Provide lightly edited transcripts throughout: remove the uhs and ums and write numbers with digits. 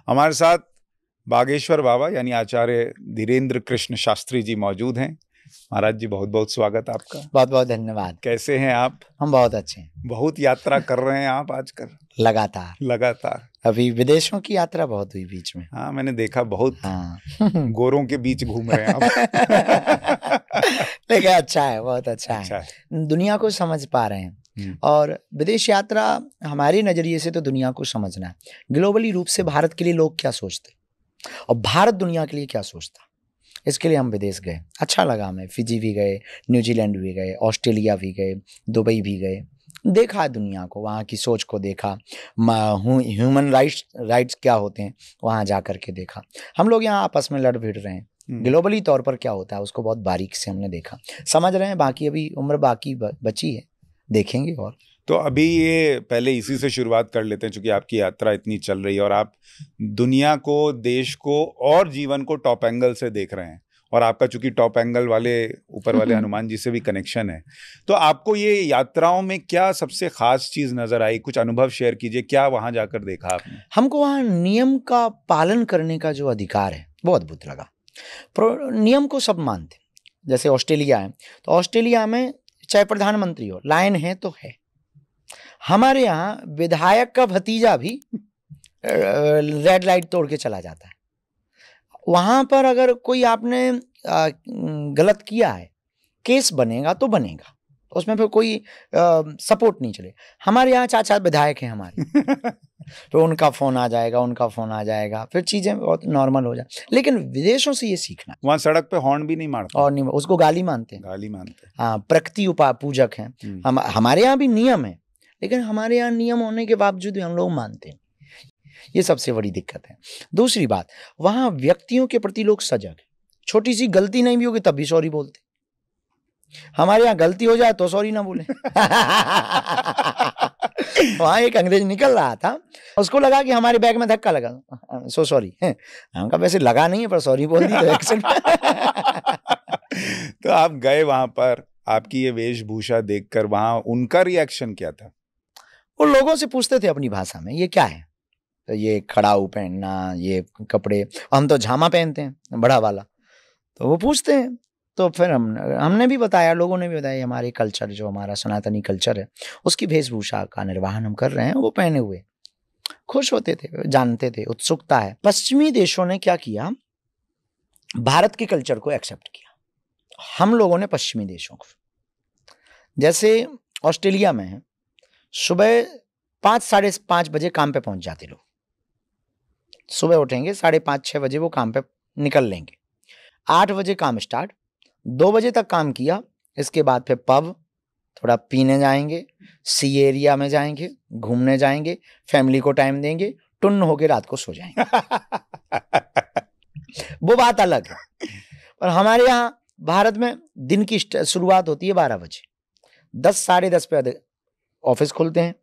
हमारे साथ बागेश्वर बाबा यानी आचार्य धीरेन्द्र कृष्ण शास्त्री जी मौजूद हैं। महाराज जी बहुत बहुत स्वागत आपका। बहुत बहुत धन्यवाद। कैसे हैं आप? हम बहुत अच्छे हैं। बहुत यात्रा कर रहे हैं आप आजकल? लगातार। अभी विदेशों की यात्रा बहुत हुई बीच में। हाँ, मैंने देखा बहुत। हाँ। गोरों के बीच घूम रहे हैं आप। लेकिन अच्छा है, बहुत अच्छा है। दुनिया को समझ पा रहे हैं। और विदेश यात्रा हमारे नजरिए से तो दुनिया को समझना है। ग्लोबली रूप से भारत के लिए लोग क्या सोचते और भारत दुनिया के लिए क्या सोचता, इसके लिए हम विदेश गए। अच्छा लगा हमें। फिजी भी गए, न्यूजीलैंड भी गए, ऑस्ट्रेलिया भी गए, दुबई भी गए। देखा दुनिया को, वहाँ की सोच को देखा। ह्यूमन राइट्स क्या होते हैं वहाँ जा कर के देखा। हम लोग यहाँ आपस में लड़ भिड़ रहे हैं। ग्लोबली तौर पर क्या होता है उसको बहुत बारीक से हमने देखा, समझ रहे हैं। बाकी अभी उम्र बाकी बची है, देखेंगे। और तो अभी ये पहले इसी से शुरुआत कर लेते हैं, क्योंकि आपकी यात्रा इतनी चल रही है और आप दुनिया को, देश को और जीवन को टॉप एंगल से देख रहे हैं। और आपका चूंकि टॉप एंगल वाले ऊपर वाले हनुमान जी से भी कनेक्शन है, तो आपको ये यात्राओं में क्या सबसे खास चीज नजर आई? कुछ अनुभव शेयर कीजिए। क्या वहां जाकर देखा आपने? हमको वहाँ नियम का पालन करने का जो अधिकार है वो अद्भुत लगा। नियम को सब मानते। जैसे ऑस्ट्रेलिया है, तो ऑस्ट्रेलिया में चाहे प्रधानमंत्री हो, लाइन है तो है। हमारे यहाँ विधायक का भतीजा भी रेड लाइट तोड़ के चला जाता है। वहां पर अगर कोई आपने गलत किया है, केस बनेगा तो बनेगा, उसमें फिर कोई सपोर्ट नहीं चले। हमारे यहाँ चाचा विधायक हैं हमारे। तो उनका फोन आ जाएगा, फिर चीजें बहुत नॉर्मल हो जाए। लेकिन विदेशों से ये सीखना। वहाँ सड़क पे हॉर्न भी नहीं मारते और नहीं, उसको गाली मानते हैं। हाँ, प्रकृति पूजक हैं। हमारे यहाँ भी नियम है, लेकिन हमारे यहाँ नियम होने के बावजूद भी हम लोग मानते हैं। ये सबसे बड़ी दिक्कत है। दूसरी बात, वहां व्यक्तियों के प्रति लोग सजग हैं। छोटी सी गलती नहीं भी होगी तब भी सॉरी बोलते। हमारे यहाँ गलती हो जाए तो सॉरी ना बोले। वहां एक अंग्रेज निकल रहा था, उसको लगा कि हमारे बैग में धक्का लगा, सो सॉरी। हमका वैसे लगा नहीं है पर सॉरी बोल दी तो एक्शन। तो आप गए वहां पर, आपकी ये वेशभूषा देखकर वहां उनका रिएक्शन क्या था? वो लोगों से पूछते थे अपनी भाषा में, ये क्या है? तो ये खड़ाऊ पहनना, ये कपड़े, हम तो झामा पहनते हैं बड़ा वाला, तो वो पूछते हैं। तो फिर हमने भी बताया, लोगों ने भी बताया, हमारे कल्चर, जो हमारा सनातनी कल्चर है, उसकी वेशभूषा का निर्वहन हम कर रहे हैं। वो पहने हुए खुश होते थे, जानते थे, उत्सुकता है। पश्चिमी देशों ने क्या किया, भारत के कल्चर को एक्सेप्ट किया। हम लोगों ने पश्चिमी देशों को, जैसे ऑस्ट्रेलिया में है, सुबह 5 साढ़े 5 बजे काम पे पहुंच जाते लोग। सुबह उठेंगे 5:30 6 बजे वो काम पे निकल लेंगे। 8 बजे काम स्टार्ट, 2 बजे तक काम किया। इसके बाद फिर पब, थोड़ा पीने जाएंगे, सी एरिया में जाएंगे, घूमने जाएंगे, फैमिली को टाइम देंगे, टुन्न होके रात को सो जाएंगे। वो बात अलग है। पर हमारे यहाँ भारत में दिन की शुरुआत होती है 12 बजे, 10 साढ़े 10 पे ऑफिस खुलते हैं,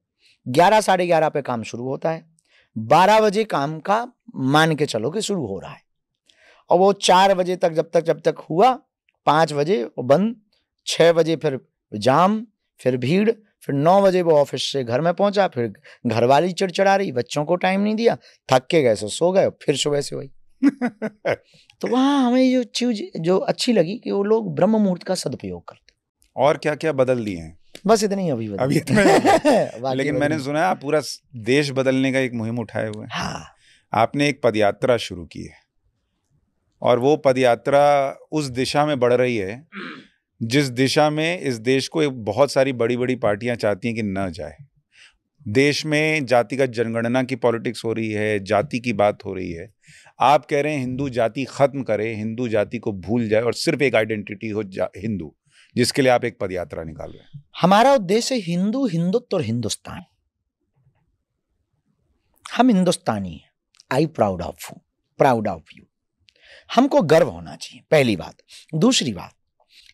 11 साढ़े 11 पे काम शुरू होता है। 12 बजे काम का मान के चलो कि शुरू हो रहा है, और वो 4 बजे तक जब तक हुआ, 5 बजे वो बंद, 6 बजे फिर जाम, फिर भीड़, फिर 9 बजे वो ऑफिस से घर में पहुंचा, फिर घर वाली चिड़चिड़ा रही, बच्चों को टाइम नहीं दिया, थक के गए सो गए, फिर सुबह से वही। तो वहां हमें ये चीज जो अच्छी लगी कि वो लोग ब्रह्म मुहूर्त का सदुपयोग करते। और क्या क्या बदल दिए हैं? बस इतने ही अभी लेकिन मैंने सुना है आप पूरा देश बदलने का एक मुहिम उठाए हुए हैं। हाँ। आपने एक पदयात्रा शुरू की है, और वो पदयात्रा उस दिशा में बढ़ रही है जिस दिशा में इस देश को बहुत सारी बड़ी बड़ी पार्टियां चाहती हैं कि न जाए। देश में जातिगत जनगणना की पॉलिटिक्स हो रही है, जाति की बात हो रही है। आप कह रहे हैं हिंदू जाति खत्म करे, हिंदू जाति को भूल जाए और सिर्फ एक आइडेंटिटी हो हिंदू, जिसके लिए आप एक पदयात्रा निकाल रहे हैं। हमारा उद्देश्य है हिंदू, हिंदुत्व और हिंदुस्तान। हम हिंदुस्तानी हैं। I proud of you. हमको गर्व होना चाहिए, पहली बात। दूसरी बात,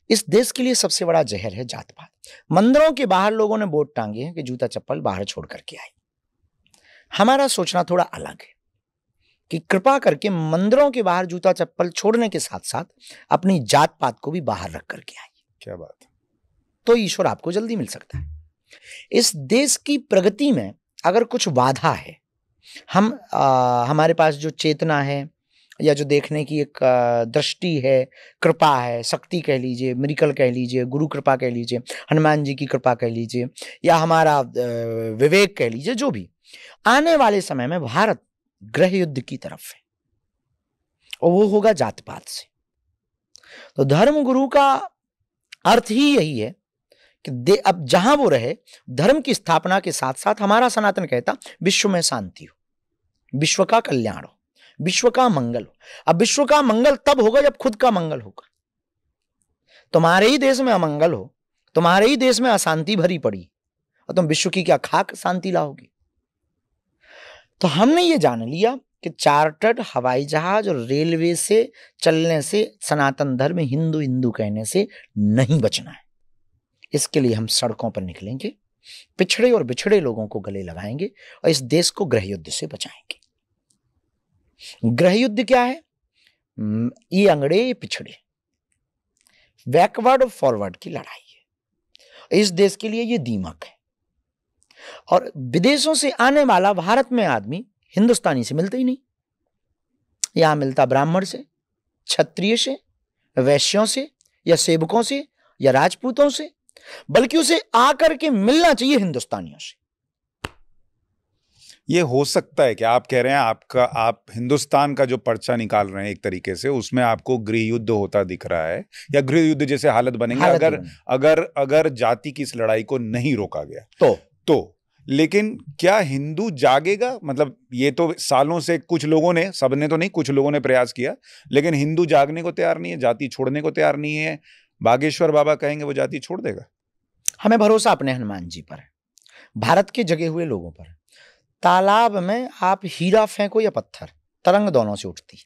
इस देश के लिए सबसे बड़ा जहर है जात पात। मंदिरों के बाहर लोगों ने बोर्ड टांगे हैं कि जूता चप्पल बाहर छोड़ करके आए। हमारा सोचना थोड़ा अलग है कि कृपा करके मंदिरों के बाहर जूता चप्पल छोड़ने के साथ साथ अपनी जात पात को भी बाहर रख करके आए। क्या बात है। तो ईश्वर आपको जल्दी मिल सकता है। इस देश की प्रगति में अगर कुछ बाधा है हमारे पास जो चेतना है या जो देखने की एक दृष्टि है, कृपा है, शक्ति कह लीजिए, मिरेकल कह लीजिए, गुरु कृपा कह लीजिए, हनुमान जी की कृपा कह लीजिए, या हमारा विवेक कह लीजिए, जो भी, आने वाले समय में भारत गृह युद्ध की तरफ है, और वो होगा जात पात से। तो धर्म गुरु का अर्थ ही यही है कि अब जहां वो रहे, धर्म की स्थापना के साथ साथ हमारा सनातन कहता विश्व में शांति हो, विश्व का कल्याण हो, विश्व का मंगल हो। अब विश्व का मंगल तब होगा जब खुद का मंगल होगा। तुम्हारे ही देश में अमंगल हो, तुम्हारे ही देश में अशांति भरी पड़ी, और तुम विश्व की क्या खाक शांति लाओगी। तो हमने ये जान लिया कि चार्टर्ड हवाई जहाज और रेलवे से चलने से, सनातन धर्म हिंदू हिंदू कहने से नहीं बचना है। इसके लिए हम सड़कों पर निकलेंगे, पिछड़े और बिछड़े लोगों को गले लगाएंगे और इस देश को गृह युद्ध से बचाएंगे। गृह युद्ध क्या है? ये अंगड़े ये पिछड़े, बैकवर्ड और फॉरवर्ड की लड़ाई है। इस देश के लिए ये दीमक है। और विदेशों से आने वाला भारत में आदमी हिंदुस्तानी से मिलता ही नहीं। यहां मिलता ब्राह्मण से, क्षत्रिय से, वैश्यों से, या सेवकों से, या राजपूतों से, बल्कि उसे आकर के मिलना चाहिए हिंदुस्तानियों से। ये हो सकता है कि आप कह रहे हैं आप हिंदुस्तान का जो पर्चा निकाल रहे हैं एक तरीके से, उसमें आपको गृह युद्ध होता दिख रहा है, या गृह युद्ध जैसे हालत बनेंगे अगर जाति की इस लड़ाई को नहीं रोका गया तो लेकिन क्या हिंदू जागेगा? मतलब ये तो सालों से कुछ लोगों ने, सबने तो नहीं, कुछ लोगों ने प्रयास किया, लेकिन हिंदू जागने को तैयार नहीं है, जाति छोड़ने को तैयार नहीं है। बागेश्वर बाबा कहेंगे वो जाति छोड़ देगा। हमें भरोसा अपने हनुमान जी पर है, भारत के जगे हुए लोगों पर है। तालाब में आप हीरा फेंको या पत्थर, तरंग दोनों से उठती है।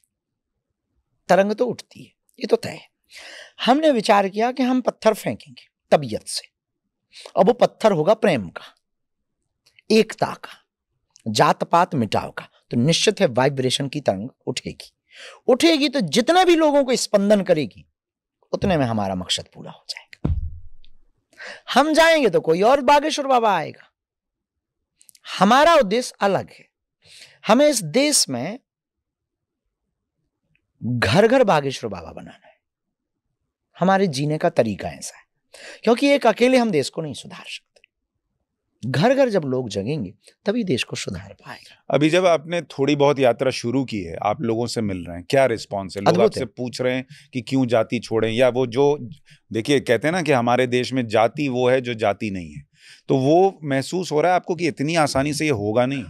तरंग तो उठती है, ये तो तय है। हमने विचार किया कि हम पत्थर फेंकेंगे तबीयत से, और वो पत्थर होगा प्रेम का, एकता का, जात पात मिटाव का। तो निश्चित है वाइब्रेशन की तरंग उठेगी तो जितना भी लोगों को स्पंदन करेगी, उतने में हमारा मकसद पूरा हो जाएगा। हम जाएंगे तो कोई और बागेश्वर बाबा आएगा। हमारा उद्देश्य अलग है। हमें इस देश में घर घर बागेश्वर बाबा बनाना है। हमारे जीने का तरीका ऐसा है, क्योंकि एक अकेले हम देश को नहीं सुधार सकते। घर घर जब लोग जगेंगे तभी देश को सुधार पाएगा। अभी जब आपने थोड़ी बहुत यात्रा शुरू की है, आप लोगों से मिल रहे हैं, क्या रिस्पॉन्स है? लोग आपसे पूछ रहे हैं कि क्यों जाति छोड़ें, या वो जो देखिए कहते हैं ना कि हमारे देश में जाति वो है जो जाति नहीं है, तो वो महसूस हो रहा है आपको कि इतनी आसानी से ये होगा नहीं?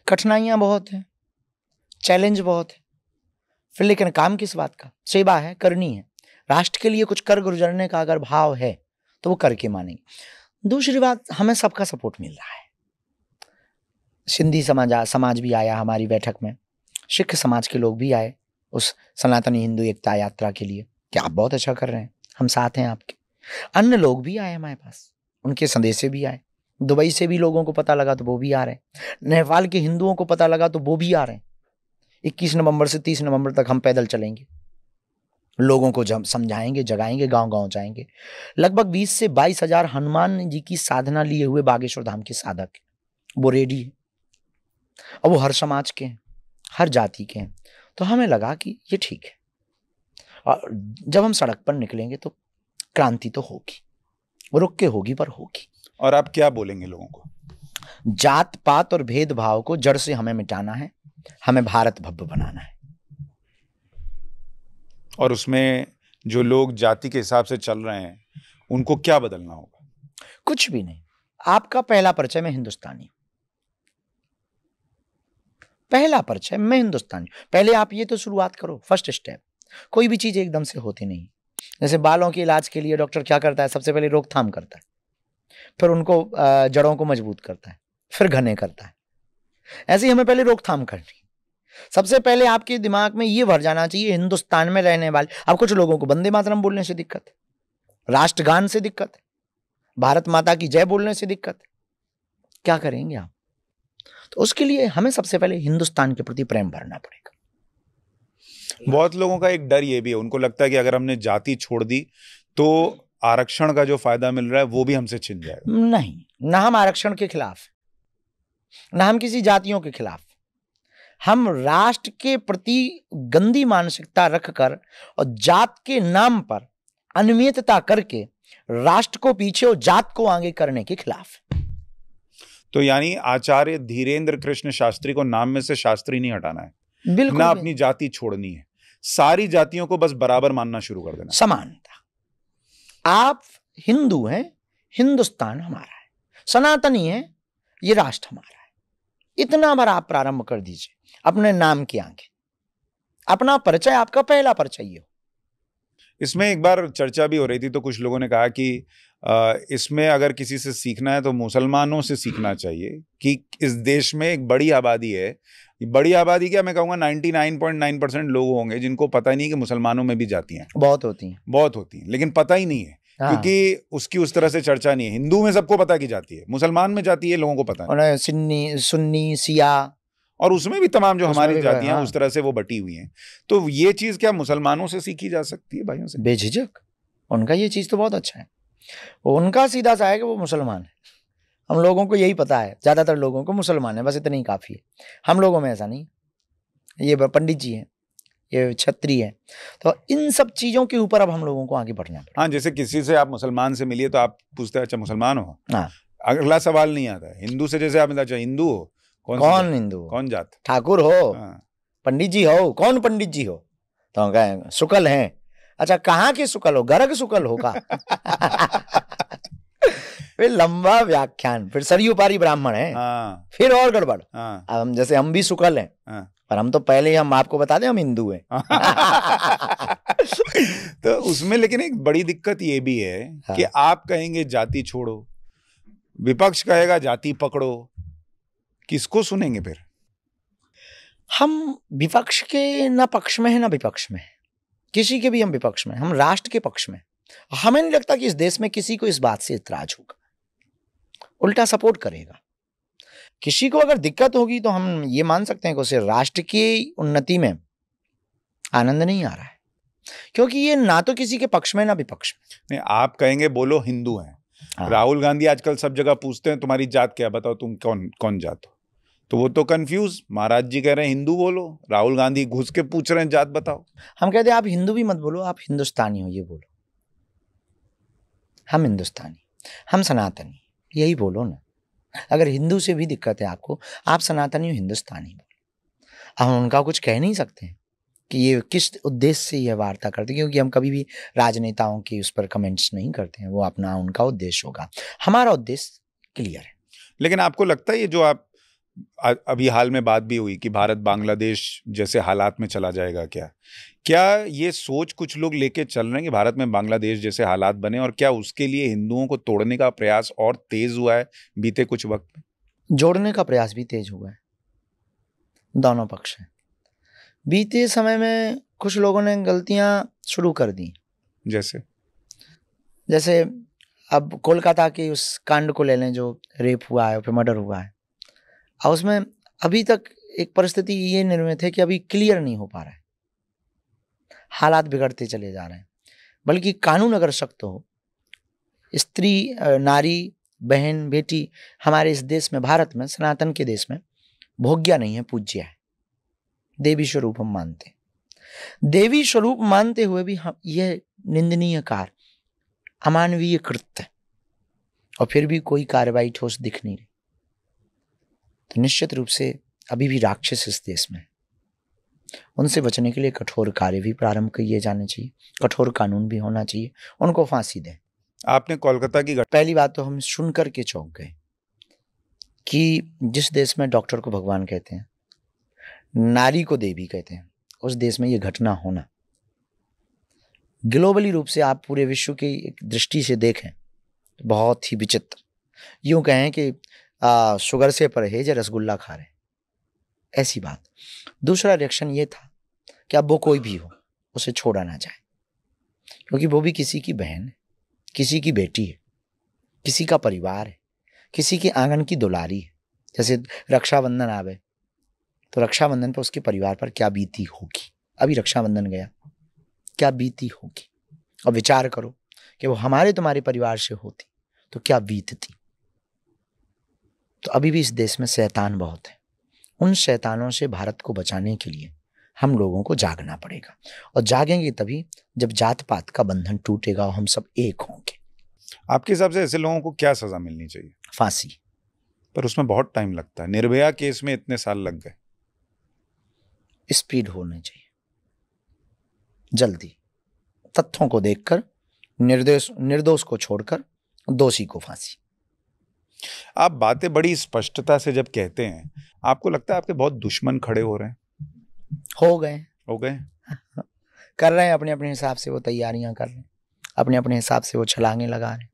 कठिनाइयां बहुत हैं, चैलेंज बहुत है, फिर लेकिन काम किस बात का? सेवा है, करनी है। राष्ट्र के लिए कुछ कर गुजरने का अगर भाव है तो वो करके मानेंगे। दूसरी बात, हमें सबका सपोर्ट मिल रहा है। सिंधी समाज भी आया हमारी बैठक में, सिख समाज के लोग भी आए उस सनातनी हिंदू एकता यात्रा के लिए कि आप बहुत अच्छा कर रहे हैं, हम साथ हैं आपके। अन्य लोग भी आए हमारे पास, उनके संदेशे भी आए। दुबई से भी लोगों को पता लगा तो वो भी आ रहे हैं। नेपाल के हिंदुओं को पता लगा तो वो भी आ रहे हैं। 21 नवंबर से 30 नवंबर तक हम पैदल चलेंगे, लोगों को समझाएंगे, जगाएंगे, गांव-गांव जाएंगे। लगभग 20 से 22 हजार हनुमान जी की साधना लिए हुए बागेश्वर धाम के साधक, वो रेडी है, और वो हर समाज के हैं, हर जाति के हैं। तो हमें लगा कि ये ठीक है, और जब हम सड़क पर निकलेंगे तो क्रांति तो होगी, रुक के होगी पर होगी। और आप क्या बोलेंगे लोगों को? जात पात और भेदभाव को जड़ से हमें मिटाना है, हमें भारत भव्य बनाना है। और उसमें जो लोग जाति के हिसाब से चल रहे हैं उनको क्या बदलना होगा? कुछ भी नहीं। आपका पहला परिचय मैं हिंदुस्तानी, पहला परिचय मैं हिंदुस्तानी। पहले आप ये तो शुरुआत करो, फर्स्ट स्टेप। कोई भी चीज एकदम से होती नहीं। जैसे बालों के इलाज के लिए डॉक्टर क्या करता है? सबसे पहले रोकथाम करता है, फिर उनको जड़ों को मजबूत करता है, फिर घने करता है। ऐसे ही हमें पहले रोकथाम करनी। सबसे पहले आपके दिमाग में ये भर जाना चाहिए, हिंदुस्तान में रहने वाले। अब कुछ लोगों को वंदे मातरम बोलने से दिक्कत है, राष्ट्रगान से दिक्कत है, भारत माता की जय बोलने से दिक्कत है। क्या करेंगे आप? तो उसके लिए हमें सबसे पहले हिंदुस्तान के प्रति प्रेम भरना पड़ेगा। बहुत लोगों का एक डर ये भी है, उनको लगता है कि अगर हमने जाति छोड़ दी तो आरक्षण का जो फायदा मिल रहा है वो भी हमसे छिन जाएगा। नहीं, ना हम आरक्षण के खिलाफ, ना हम किसी जातियों के खिलाफ। हम राष्ट्र के प्रति गंदी मानसिकता रखकर और जात के नाम पर अनियमितता करके राष्ट्र को पीछे और जात को आगे करने के खिलाफ। तो यानी आचार्य धीरेन्द्र कृष्ण शास्त्री को नाम में से शास्त्री नहीं हटाना है, बिल्कुल ना अपनी जाति छोड़नी है, सारी जातियों को बस बराबर मानना शुरू कर देना, समानता। आप हिंदू हैं, हिंदुस्तान हमारा है, सनातनी है, ये राष्ट्र हमारा है। इतना बार आप प्रारंभ कर दीजिए अपने नाम के आगे, अपना परिचय आपका पहला परिचय हो। इसमें एक बार चर्चा भी हो रही थी, तो कुछ लोगों ने कहा कि इसमें अगर किसी से सीखना है तो मुसलमानों से सीखना चाहिए कि इस देश में एक बड़ी आबादी है, बड़ी आबादी क्या मैं कहूँगा 99.9% लोग होंगे जिनको पता ही नहीं कि मुसलमानों में भी जातियां बहुत होती हैं, लेकिन पता ही नहीं है। हाँ। क्योंकि उसकी उस तरह से चर्चा नहीं है। हिंदू में सबको पता की जाती है, मुसलमान में जाती है लोगों को पता नहीं। सुन्नी सिया, और उसमें भी तमाम जो हमारी जातियां हाँ। उस तरह से वो बटी हुई हैं। तो ये चीज क्या मुसलमानों से सीखी जा सकती है भाइयों से? बेझिझक। उनका ये चीज तो बहुत अच्छा है, उनका सीधा सा है कि वो मुसलमान है। हम लोगों को यही पता है, ज्यादातर लोगों को मुसलमान है, बस इतना ही काफी है। हम लोगों में ऐसा नहीं। ये पंडित जी हैं, ये छत्री है, तो इन सब चीजों के ऊपर अब हम लोगों को आगे बढ़ना है। हाँ, जैसे किसी से आप मुसलमान से मिलिए तो आप पूछते हैं अच्छा मुसलमान हो, हाँ, अगला सवाल नहीं आता है। हिंदू से जैसे आप अच्छा हिंदू हो, कौन हिंदू, कौन जात, ठाकुर हो, पंडित जी हो, कौन पंडित जी हो, तो कहें शुक्ल हैं। अच्छा कहाँ के शुक्ल हो, गर्ग शुक्ल होगा। फिर लंबा व्याख्यान, फिर सरयू पारी ब्राह्मण है, फिर और गड़बड़। अब हम जैसे हम भी शुक्ल हैं, पर हम तो पहले ही हम आपको बता दें हम हिंदू हैं। तो उसमें लेकिन एक बड़ी दिक्कत ये भी है कि आप कहेंगे जाति छोड़ो, विपक्ष कहेगा जाति पकड़ो, किसको सुनेंगे फिर? हम विपक्ष के ना पक्ष में है ना विपक्ष में, किसी के भी हम विपक्ष में, हम राष्ट्र के पक्ष में। हमें नहीं लगता कि इस देश में किसी को इस बात से इतराज होगा, उल्टा सपोर्ट करेगा। किसी को अगर दिक्कत होगी तो हम ये मान सकते हैं कि उसे राष्ट्र की उन्नति में आनंद नहीं आ रहा है, क्योंकि ये ना तो किसी के पक्ष में ना विपक्ष में। नहीं, आप कहेंगे बोलो हिंदू हैं। हाँ। राहुल गांधी आजकल सब जगह पूछते हैं तुम्हारी जात क्या, बताओ तुम कौन जात हो, तो वो तो कंफ्यूज। महाराज जी कह रहे हैं हिंदू बोलो, राहुल गांधी घुस के पूछ रहे हैं जात बताओ। हम कहते हैं आप हिंदू भी मत बोलो, आप हिंदुस्तानी हो ये बोलो। हम हिंदुस्तानी, हम सनातनी, यही बोलो ना। अगर हिंदू से भी दिक्कत है आपको, आप सनातनी हो, हिंदुस्तानी बोलो। हम उनका कुछ कह नहीं सकते कि ये किस उद्देश्य से यह वार्ता करते, क्योंकि हम कभी भी राजनेताओं की उस पर कमेंट्स नहीं करते हैं। वो अपना उनका उद्देश्य होगा, हमारा उद्देश्य क्लियर है। लेकिन आपको लगता है ये जो आप अभी हाल में बात भी हुई कि भारत बांग्लादेश जैसे हालात में चला जाएगा, क्या ये सोच कुछ लोग लेके चल रहे हैं कि भारत में बांग्लादेश जैसे हालात बने, और क्या उसके लिए हिंदुओं को तोड़ने का प्रयास और तेज हुआ है बीते कुछ वक्त में? जोड़ने का प्रयास भी तेज हुआ है, दोनों पक्ष हैं। बीते समय में कुछ लोगों ने गलतियां शुरू कर दी, जैसे अब कोलकाता के उस कांड को ले लें जो रेप हुआ है, फिर मर्डर हुआ है, और उसमें अभी तक एक परिस्थिति ये निर्मित है कि अभी क्लियर नहीं हो पा रहा है, हालात बिगड़ते चले जा रहे हैं। बल्कि कानून अगर सख्त हो, स्त्री, नारी, बहन, बेटी हमारे इस देश में, भारत में, सनातन के देश में भोग्या नहीं है, पूज्य है। देवी स्वरूप हम मानते हैं। देवी स्वरूप मानते हुए भी हम यह निंदनीय कार्य, अमानवीय कृत्य, और फिर भी कोई कार्रवाई ठोस दिख नहीं रही, तो निश्चित रूप से अभी भी राक्षस इस देश में। उनसे बचने के लिए कठोर कार्य भी प्रारंभ किए जाने चाहिए, कठोर कानून भी होना चाहिए, उनको फांसी दें। आपने कोलकाता की पहली बात तो हम सुनकर के चौंक गए कि जिस देश में डॉक्टर को भगवान कहते हैं, नारी को देवी कहते हैं, उस देश में यह घटना होना, ग्लोबली रूप से आप पूरे विश्व की एक दृष्टि से देखें तो बहुत ही विचित्र। यूं कहें कि शुगर से परहेज, रसगुल्ला खा रहे, ऐसी बात। दूसरा रिएक्शन ये था कि अब वो कोई भी हो, उसे छोड़ा ना जाए, क्योंकि वो भी किसी की बहन है, किसी की बेटी है, किसी का परिवार है, किसी के आंगन की दुलारी है। जैसे रक्षाबंधन आवे तो रक्षाबंधन पर उसके परिवार पर क्या बीती होगी। अभी रक्षाबंधन गया, क्या बीती होगी, और विचार करो कि वो हमारे तुम्हारे परिवार से होती तो क्या बीतती। तो अभी भी इस देश में शैतान बहुत है, उन शैतानों से भारत को बचाने के लिए हम लोगों को जागना पड़ेगा, और जागेंगे तभी जब जात पात का बंधन टूटेगा और हम सब एक होंगे। आपके हिसाब से ऐसे लोगों को क्या सजा मिलनी चाहिए? फांसी। पर उसमें बहुत टाइम लगता है, निर्भया केस में इतने साल लग गए। स्पीड होनी चाहिए, जल्दी, तथ्यों को देखकर, निर्दोष को छोड़कर दोषी को फांसी। आप बातें बड़ी स्पष्टता से जब कहते हैं, आपको लगता है आपके बहुत दुश्मन खड़े हो रहे हैं? हो गए कर रहे हैं अपने अपने हिसाब से, वो तैयारियां कर रहे हैं अपने अपने हिसाब से, वो छलांगे लगा रहे हैं।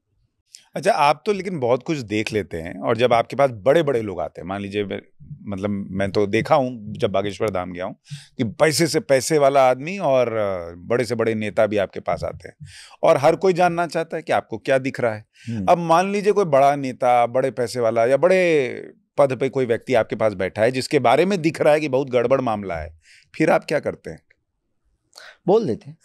अच्छा, आप तो लेकिन बहुत कुछ देख लेते हैं, और जब आपके पास बड़े बड़े लोग आते हैं, मान लीजिए मतलब मैं तो देखा हूं जब बागेश्वर धाम गया हूं कि पैसे से पैसे वाला आदमी और बड़े से बड़े नेता भी आपके पास आते हैं, और हर कोई जानना चाहता है कि आपको क्या दिख रहा है। अब मान लीजिए कोई बड़ा नेता, बड़े पैसे वाला या बड़े पद पे कोई व्यक्ति आपके पास बैठा है जिसके बारे में दिख रहा है कि बहुत गड़बड़ मामला है, फिर आप क्या करते हैं? बोल देते हैं।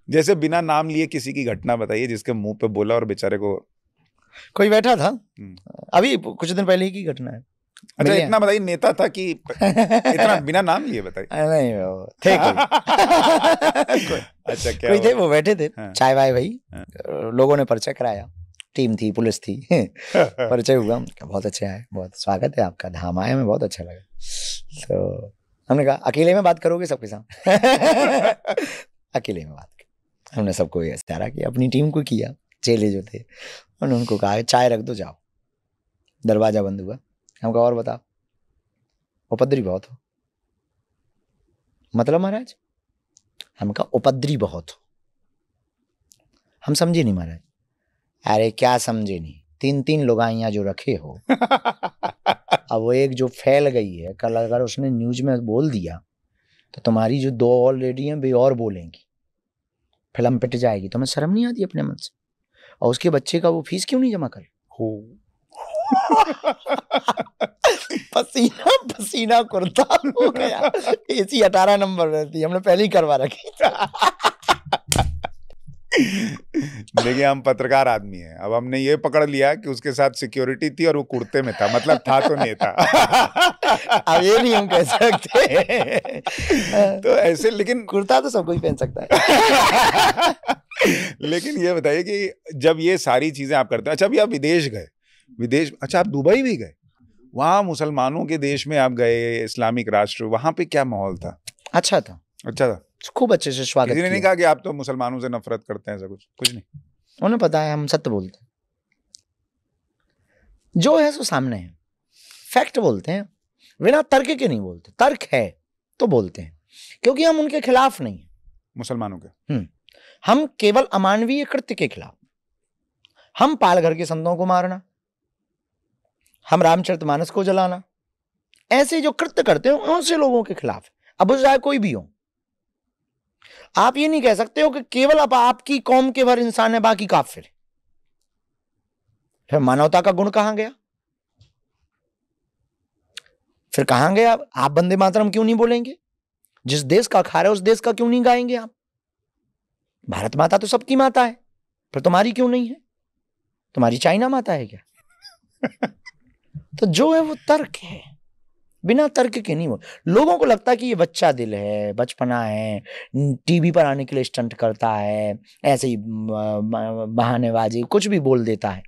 जैसे बिना नाम लिए किसी की घटना बताइए जिसके मुंह पे बोला और बेचारे को। कोई बैठा था अभी कुछ दिन पहले ही की घटना है। अच्छा, इतना बताइए, नेता था कि इतना बिना नाम लिए बताइए? नहीं, वो थे कोई। अच्छा, क्या कोई थे, वो बैठे थे, चाय वाय भाई, लोगों ने परिचय कराया, टीम थी, पुलिस थी, परिचय हुआ, बहुत अच्छे आए, बहुत स्वागत है आपका, धाम आए, हमें बहुत अच्छा लगा। तो हमने कहा अकेले में बात करोगे सबके साथ? अकेले में बात की, हमने सबको ये इशारा किया, अपनी टीम को किया, चेले जो थे उन्होंने उनको कहा चाय रख दो, जाओ। दरवाजा बंद हुआ, हम कहा और बताओ, उपद्रवी बहुत हो। मतलब महाराज? हम कहा उपद्रवी बहुत हो। हम समझे नहीं महाराज। अरे क्या समझे नहीं, 3-3 लुगाइयां जो रखे हो, अब वो एक जो फैल गई है, कल अगर उसने न्यूज में बोल दिया तो तुम्हारी जो 2 ऑलरेडी हैं वे और बोलेंगी, फिल्म पिट जाएगी। तुम्हें शर्म नहीं आती अपने मन से? और उसके बच्चे का वो फीस क्यों नहीं जमा कर? पसीना पसीना कुर्ता हो गया। AC 18 नंबर रहती, हमने पहले ही करवा रखी। देखिए, हम पत्रकार आदमी हैं, अब हमने ये पकड़ लिया कि उसके साथ सिक्योरिटी थी और वो कुर्ते में था, मतलब था तो नहीं था। अब ये नहीं हम कह सकते। तो ऐसे, लेकिन कुर्ता तो सब कोई पहन सकता है। लेकिन ये बताइए कि जब ये सारी चीजें आप करते हैं, अच्छा अभी आप विदेश गए, अच्छा आप दुबई भी गए, वहां मुसलमानों के देश में आप गए, इस्लामिक राष्ट्र, वहां पे क्या माहौल था? अच्छा था, खूब अच्छे से स्वागत किसी ने नहीं कहा कि आप तो मुसलमानों से नफरत करते हैं, ऐसा कुछ नहीं? उन्हें पता है हम सत्य बोलते हैं, जो है सो सामने है, फैक्ट बोलते हैं, बिना तर्क के नहीं बोलते। तर्क है तो बोलते हैं, क्योंकि हम उनके खिलाफ नहीं है, मुसलमानों के। हम केवल अमानवीय कृत्य के खिलाफ, हम पालघर के संतों को मारना, हम रामचरितमानस को जलाना, ऐसे जो कृत्य करते हो उनसे लोगों के खिलाफ, अब चाहे कोई भी हो। आप ये नहीं कह सकते हो कि केवल अब आपकी कौम के भर इंसान है, बाकी काफिर। फिर मानवता का गुण कहां गया? फिर कहां गया? आप वंदे मातरम क्यों नहीं बोलेंगे? जिस देश का खा रहे उस देश का क्यों नहीं गाएंगे आप? भारत माता तो सबकी माता है, फिर तुम्हारी क्यों नहीं है? तुम्हारी चाइना माता है क्या? तो जो है वो तर्क है, बिना तर्क के नहीं हो। लोगों को लगता है कि ये बच्चा दिल है, बचपना है, टीवी पर आने के लिए स्टंट करता है, ऐसे ही बहानेबाजी कुछ भी बोल देता है।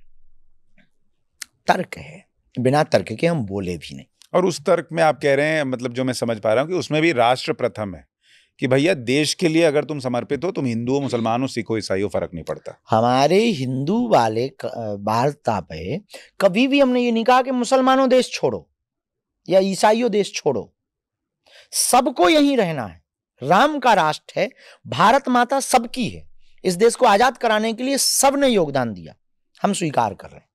तर्क है, बिना तर्क के हम बोले भी नहीं। और उस तर्क में आप कह रहे हैं, मतलब जो मैं समझ पा रहा हूं कि उसमें भी राष्ट्र प्रथम है, कि भैया देश के लिए अगर तुम समर्पित हो, तुम हिंदू हो, मुसलमान हो, सिख हो, ईसाई हो, फर्क नहीं पड़ता। हमारे हिंदू वाले वार्ता पे कभी भी हमने ये नहीं कहा कि मुसलमानों देश छोड़ो या ईसाइयों देश छोड़ो, सबको यहीं रहना है। राम का राष्ट्र है, भारत माता सबकी है, इस देश को आजाद कराने के लिए सबने योगदान दिया, हम स्वीकार कर रहे हैं।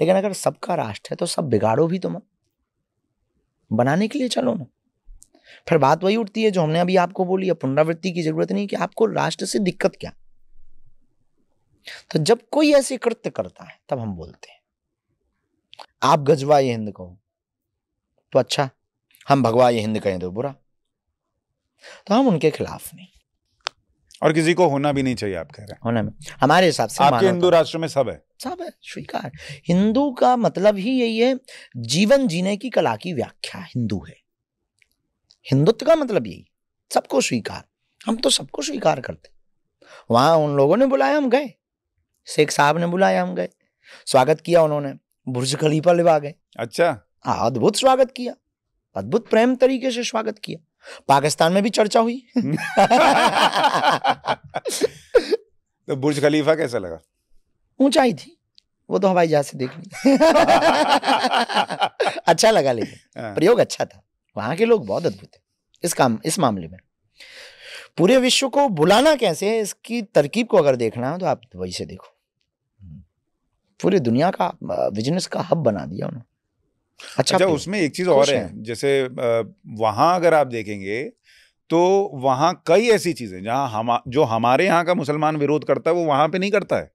लेकिन अगर सबका राष्ट्र है तो सब बिगाड़ो भी तो मत, बनाने के लिए चलो ना। फिर बात वही उठती है जो हमने अभी आपको बोली, अब पुनरावृत्ति की जरूरत नहीं कि आपको राष्ट्र से दिक्कत क्या। तो जब कोई ऐसे कृत्य करता है तब हम बोलते हैं। आप गजवा ये हिंद कहो तो अच्छा, हम भगवा ये हिंद कहें तो बुरा, तो हम उनके खिलाफ नहीं। और किसी को होना भी नहीं चाहिए, आप कह रहे हैं? होना में हमारे हिसाब से आपके हिंदू राष्ट्र में सब है, सब है, स्वीकार। हिंदू का मतलब ही यही है, जीवन जीने की कला की व्याख्या हिंदू है। हिंदुत्व का मतलब यही, सबको स्वीकार। हम तो सबको स्वीकार करते। वहां उन लोगों ने बुलाया, हम गए। शेख साहब ने बुलाया, हम गए। स्वागत किया उन्होंने, बुर्ज खलीफा लिवा गए। अच्छा, अद्भुत स्वागत किया, अद्भुत प्रेम तरीके से स्वागत किया। पाकिस्तान में भी चर्चा हुई। तो बुर्ज खलीफा कैसा लगा? ऊंचाई थी, वो तो हवाई जहाज से देख ली। अच्छा लगा, लेकिन प्रयोग अच्छा था। वहां के लोग बहुत अद्भुत है इस मामले में। पूरे विश्व को बुलाना कैसे है, इसकी तरकीब को अगर देखना है तो आप वही से देखो। पूरी दुनिया का बिजनेस का हब बना दिया उन्होंने। अच्छा, उसमें एक चीज और है, जैसे वहां अगर आप देखेंगे तो वहां कई ऐसी चीजें जहां जो हमारे यहाँ का मुसलमान विरोध करता है वो वहां पे नहीं करता है।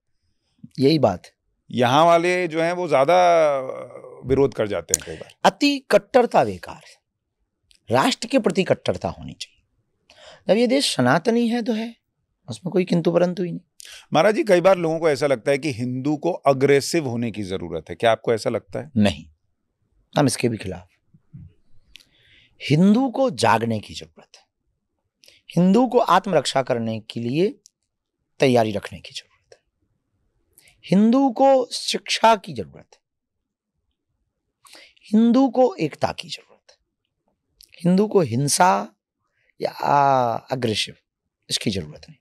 यही बात, यहाँ वाले जो हैं वो ज्यादा विरोध कर जाते हैं कई बार। अति कट्टरता बेकार है, राष्ट्र के प्रति कट्टरता होनी चाहिए। जब ये देश सनातनी है तो है, उसमें कोई किंतु परंतु ही नहीं। महाराज जी, कई बार लोगों को ऐसा लगता है कि हिंदू को अग्रेसिव होने की जरूरत है, क्या आपको ऐसा लगता है? नहीं, हम इसके भी खिलाफ। हिंदू को जागने की जरूरत है, हिंदू को आत्मरक्षा करने के लिए तैयारी रखने की जरूरत है, हिंदू को शिक्षा की जरूरत है, हिंदू को एकता की जरूरत है, हिंदू को हिंसा या अग्रेसिव इसकी जरूरत नहीं।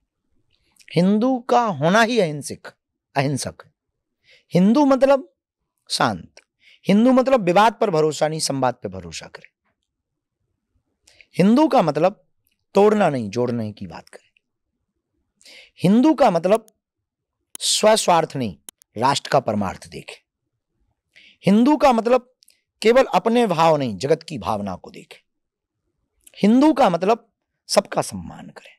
हिंदू का होना ही अहिंसक है। हिंदू मतलब शांत, हिंदू मतलब विवाद पर भरोसा नहीं, संवाद पर भरोसा करे। हिंदू का मतलब तोड़ना नहीं, जोड़ने की बात करे। हिंदू का मतलब स्वस्वार्थ नहीं, राष्ट्र का परमार्थ देखे। हिंदू का मतलब केवल अपने भाव नहीं, जगत की भावना को देखे। हिंदू का मतलब सबका सम्मान करे।